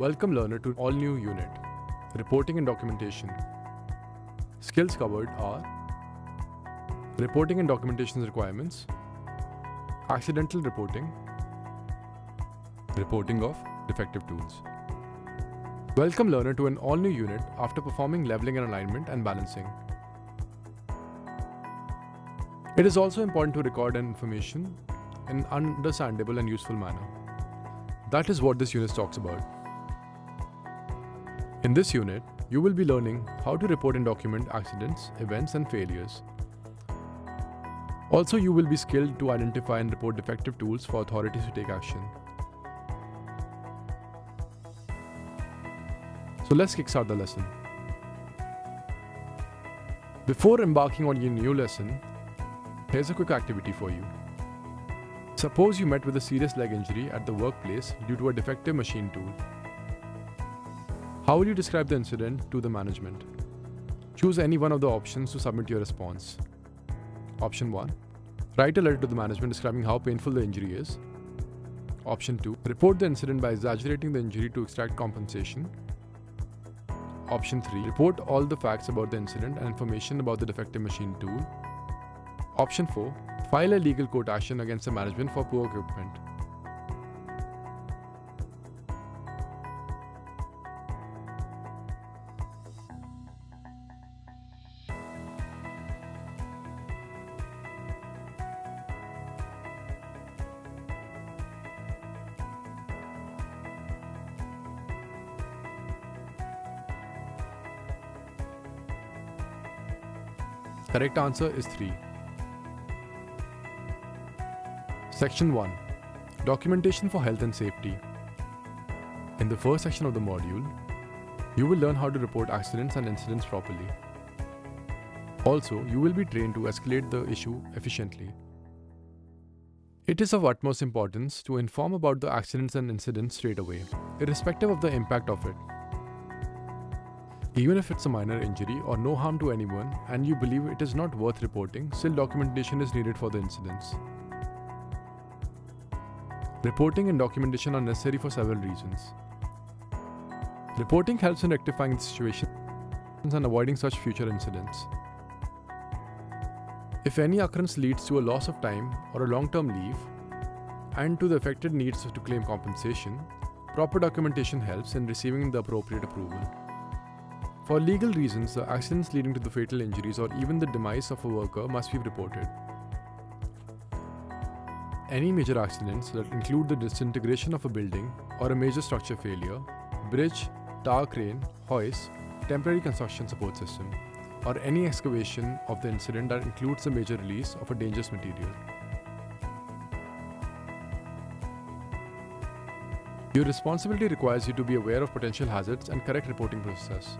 Welcome learner to all new unit, Reporting and Documentation. Skills covered are reporting and documentation requirements, accidental reporting, reporting of defective tools. Welcome learner to an all new unit after performing leveling and alignment and balancing. It is also important to record information in an understandable and useful manner. That is what this unit talks about. In this unit, you will be learning how to report and document accidents, events, and failures. Also, you will be skilled to identify and report defective tools for authorities to take action. So let's kickstart the lesson. Before embarking on your new lesson, here's a quick activity for you. Suppose you met with a serious leg injury at the workplace due to a defective machine tool. How will you describe the incident to the management? Choose any one of the options to submit your response. Option 1. Write a letter to the management describing how painful the injury is. Option 2. Report the incident by exaggerating the injury to extract compensation. Option 3. Report all the facts about the incident and information about the defective machine tool. Option 4. File a legal court action against the management for poor equipment. Correct answer is 3. Section 1. Documentation for health and safety. In the first section of the module, you will learn how to report accidents and incidents properly. Also, you will be trained to escalate the issue efficiently. It is of utmost importance to inform about the accidents and incidents straight away, irrespective of the impact of it. Even if it's a minor injury or no harm to anyone and you believe it is not worth reporting, still documentation is needed for the incidents. Reporting and documentation are necessary for several reasons. Reporting helps in rectifying the situations and avoiding such future incidents. If any occurrence leads to a loss of time or a long-term leave, and to the affected needs to claim compensation, proper documentation helps in receiving the appropriate approval. For legal reasons, the accidents leading to the fatal injuries or even the demise of a worker must be reported. Any major accidents that include the disintegration of a building or a major structure failure, bridge, tower crane, hoist, temporary construction support system, or any excavation of the incident that includes the major release of a dangerous material. Your responsibility requires you to be aware of potential hazards and correct reporting process.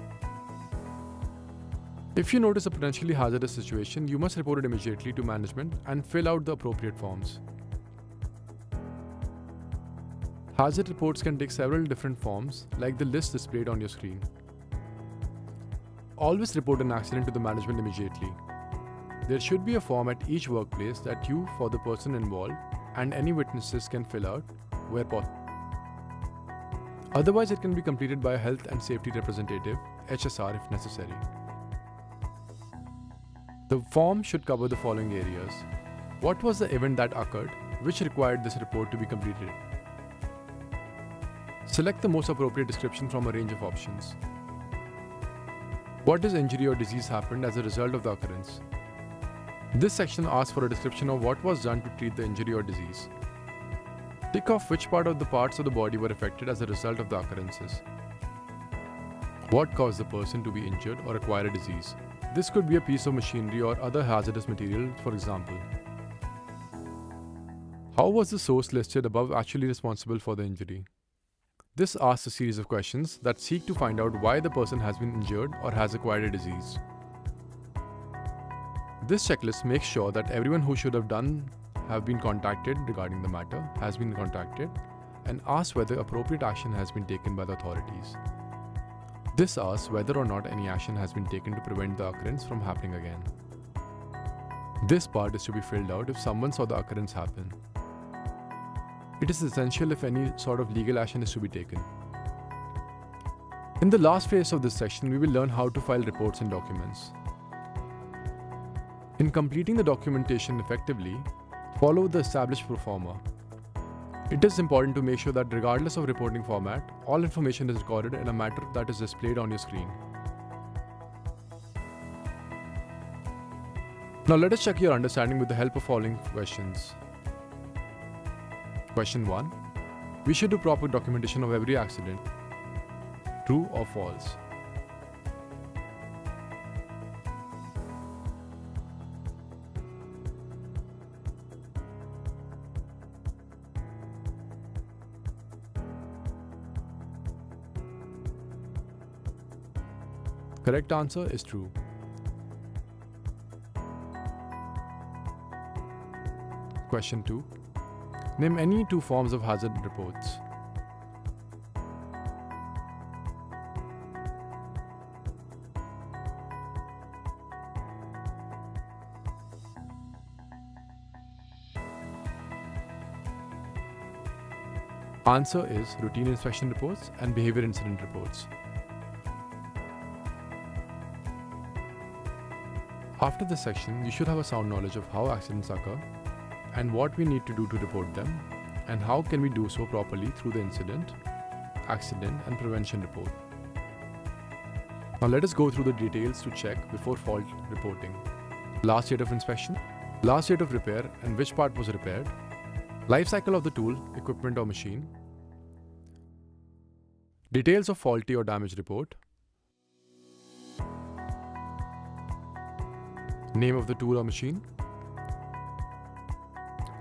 If you notice a potentially hazardous situation, you must report it immediately to management and fill out the appropriate forms. Hazard reports can take several different forms, like the list displayed on your screen. Always report an accident to the management immediately. There should be a form at each workplace that you, for the person involved, and any witnesses can fill out where possible. Otherwise, it can be completed by a health and safety representative, HSR if necessary. The form should cover the following areas. What was the event that occurred, which required this report to be completed? Select the most appropriate description from a range of options. What injury or disease happened as a result of the occurrence? This section asks for a description of what was done to treat the injury or disease. Tick off which parts of the body were affected as a result of the occurrences. What caused the person to be injured or acquire a disease? This could be a piece of machinery or other hazardous material, for example. How was the source listed above actually responsible for the injury? This asks a series of questions that seek to find out why the person has been injured or has acquired a disease. This checklist makes sure that everyone who should have been contacted regarding the matter has been contacted and asks whether appropriate action has been taken by the authorities. This asks whether or not any action has been taken to prevent the occurrence from happening again. This part is to be filled out if someone saw the occurrence happen. It is essential if any sort of legal action is to be taken. In the last phase of this section, we will learn how to file reports and documents. In completing the documentation effectively, follow the established pro forma. It is important to make sure that regardless of reporting format, all information is recorded in a manner that is displayed on your screen. Now let us check your understanding with the help of following questions. Question 1. We should do proper documentation of every accident. True or false? Correct answer is true. Question 2. Name any two forms of hazard reports. Answer is routine inspection reports and behavior incident reports. After this section, you should have a sound knowledge of how accidents occur and what we need to do to report them, and how can we do so properly through the incident, accident and prevention report. Now let us go through the details to check before fault reporting. Last date of inspection, last date of repair and which part was repaired, life cycle of the tool, equipment or machine, details of faulty or damaged report, name of the tool or machine,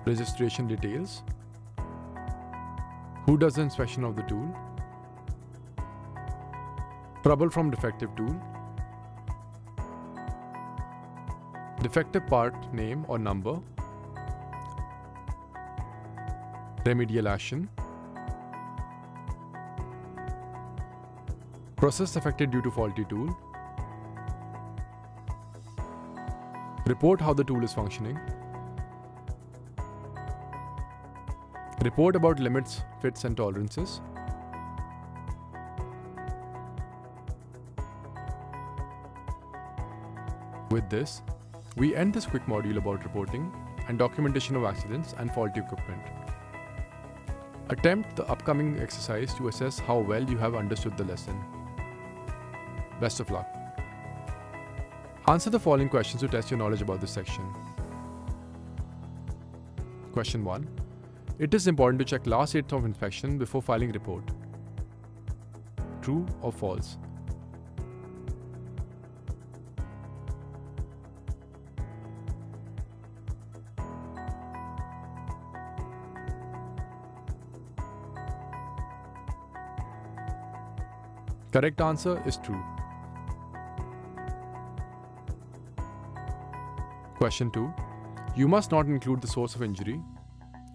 registration details, who does the inspection of the tool, trouble from defective tool, defective part name or number, remedial action, process affected due to faulty tool, report how the tool is functioning, report about limits, fits and tolerances, with this, we end this quick module about reporting and documentation of accidents and faulty equipment. Attempt the upcoming exercise to assess how well you have understood the lesson. Best of luck. Answer the following questions to test your knowledge about this section. Question 1. It is important to check last date of inspection before filing report. True or false? Correct answer is true. Question 2. You must not include the source of injury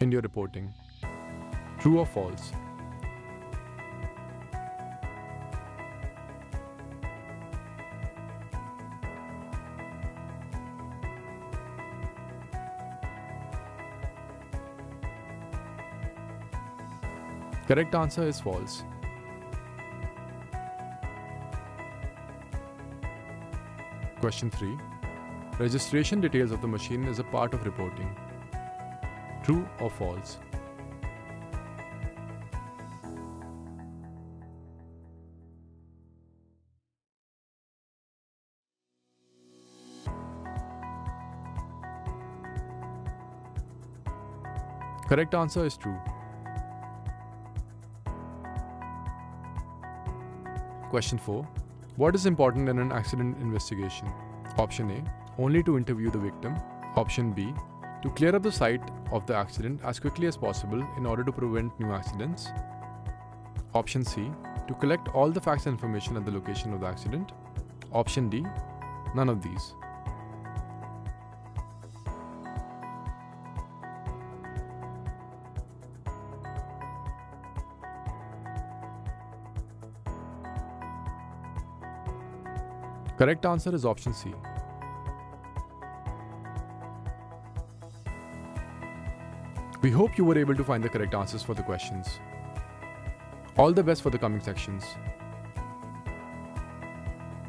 in your reporting. True or false? Correct answer is false. Question 3. Registration details of the machine is a part of reporting. True or false? Correct answer is true. Question 4. What is important in an accident investigation? Option A. Only to interview the victim. Option B. To clear up the site of the accident as quickly as possible in order to prevent new accidents. Option C. To collect all the facts and information at the location of the accident. Option D. None of these. Correct answer is option C. We hope you were able to find the correct answers for the questions. All the best for the coming sections.